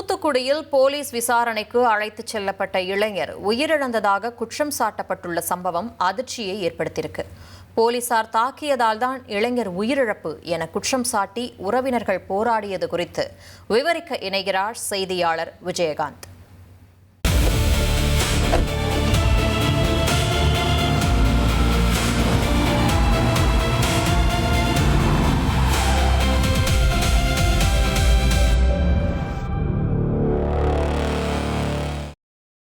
தூத்துக்குடியில் போலீஸ் விசாரணைக்கு அழைத்துச் செல்லப்பட்ட இளைஞர் உயிரிழந்ததாக குற்றம் சாட்டப்பட்டுள்ள சம்பவம் அதிர்ச்சியை ஏற்படுத்தியிருக்கு. போலீசார் தாக்கியதால் தான் இளைஞர் உயிரிழப்பு என குற்றம் சாட்டி உறவினர்கள் போராடியது குறித்து விவரிக்க இணைகிறார் செய்தியாளர் விஜயகாந்த்.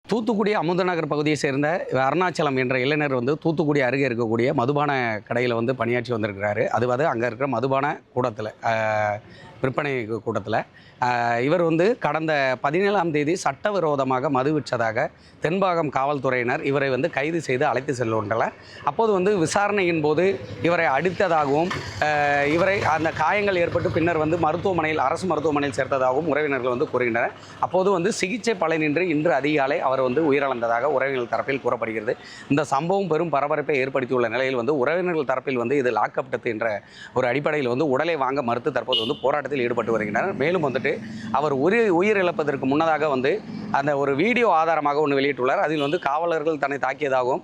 தூத்துக்குடி அமுதநகர் பகுதியை சேர்ந்த அருணாச்சலம் என்ற இளைஞர் தூத்துக்குடி அருகே இருக்கக்கூடிய மதுபான கடையில் பணியாற்றி வந்திருக்கிறாரு. அது அங்கே இருக்கிற மதுபான கூடத்தில் விற்பனை கூட்டத்தில் இவர் கடந்த 17ஆம் தேதி சட்டவிரோதமாக மது விற்றதாக தென்பாகம் காவல்துறையினர் இவரை கைது செய்து அழைத்து செல்லுகின்றனர். அப்போது விசாரணையின் போது இவரை அடித்ததாகவும் இவரை அந்த காயங்கள் ஏற்பட்டு பின்னர் மருத்துவமனையில் அரசு மருத்துவமனையில் சேர்த்ததாகவும் உறவினர்கள் கூறுகின்றனர். அப்போது சிகிச்சை பலனின்றி இன்று அதிகாலை அவர் உயிரிழந்ததாக உறவினர்கள் தரப்பில் கூறப்படுகிறது. இந்த சம்பவம் பெரும் பரபரப்பை ஏற்படுத்தியுள்ள நிலையில் உறவினர்கள் தரப்பில் இது லாக்அப் டெத் என்ற ஒரு அடிப்படையில் உடலை வாங்க மறுத்து தற்போது போராட்டத்தில் ஈடுபட்டு வருகின்றனர். மேலும் அவர் உயிரிழப்பதற்கு முன்னதாக அந்த ஒரு வீடியோ ஆதாரமாக ஒன்று வெளியிட்டுள்ளார். அதில் காவலர்கள் தன்னை தாக்கியதாகவும்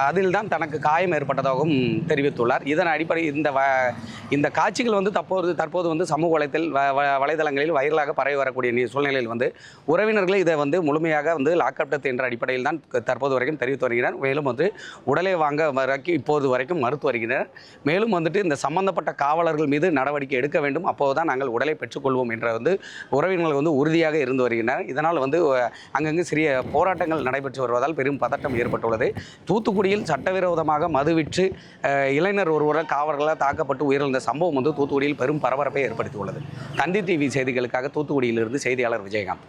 அதில் தான் தனக்கு காயம் ஏற்பட்டதாகவும் தெரிவித்துள்ளார். இதன் அடிப்படையில் இந்த காட்சிகள் தற்போது சமூக வலைதளங்களில் வைரலாக பரவி வரக்கூடிய சூழ்நிலையில் உறவினர்கள் இதை முழுமையாக லாக்அப் டெத் என்ற அடிப்படையில் தான் தற்போது வரைக்கும் தெரிவித்து வருகிறார். மேலும் உடலை வாங்க இப்போது வரைக்கும் மறுத்து வருகின்றனர். மேலும் இந்த சம்பந்தப்பட்ட காவலர்கள் மீது நடவடிக்கை எடுக்க வேண்டும், அப்போதுதான் நாங்கள் உடலை பெற்றுக்கொள்வோம் என்ற உறவினர்கள் உறுதியாக இருந்து வருகின்றனர். இதனால் அங்கங்கு சிறிய போராட்டங்கள் நடைபெற்று வருவதால் பெரும் பதட்டம் ஏற்பட்டுள்ளது. தூத்துக்குடியில் சட்டவிரோதமாக மது விற்று இளைஞர் ஒருவர் காவலர்களால் தாக்கப்பட்டு உயிரிழந்த சம்பவம் தூத்துக்குடியில் பெரும் பரபரப்பை ஏற்படுத்தியுள்ளது. தந்தி டிவி செய்திகளுக்காக தூத்துக்குடியிலிருந்து செய்தியாளர் விஜயகாந்த்.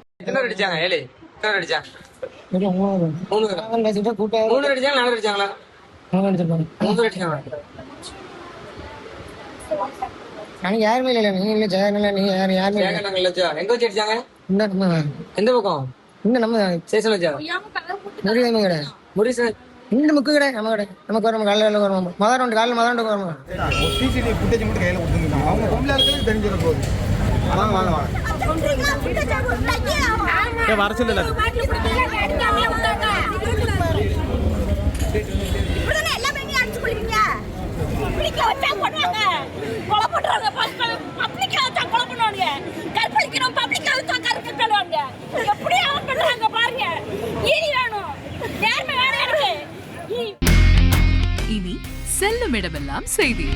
எனக்கு யாருமே இல்லை. நீங்க இல்ல ஜெயன் இல்ல, நீங்க யாருமே எங்க வச்சு அடிச்சாங்க? எந்த பக்கம்? இந்த நம்ம ஸ்டேஷன் வச்சா முருகன் கடை இந்த முக்கு கடை நம்ம கடை நமக்கு வரும் காலையில் வரும் மதம் காலையில் வரும். சிசிடிவி ஃபுட்டேஜ் மட்டும் கையில் கொடுத்துருக்காங்க. அவங்க தமிழர்களுக்கு தெரிஞ்சிட போகுது. வாங்க வாங்க வாங்க வர சொல்லல. இனி செல்லும் இடமெல்லாம் செய்தி.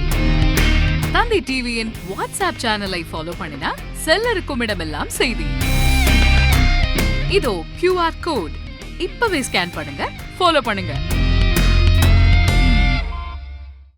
தந்தி டிவியின் வாட்ஸ்அப் சேனலை ஃபாலோ பண்ணினா செல்ல இருக்கும் இடமெல்லாம் செய்தி. இதோ QR கோட் இப்பவே ஸ்கேன் பண்ணுங்க, ஃபாலோ பண்ணுங்க.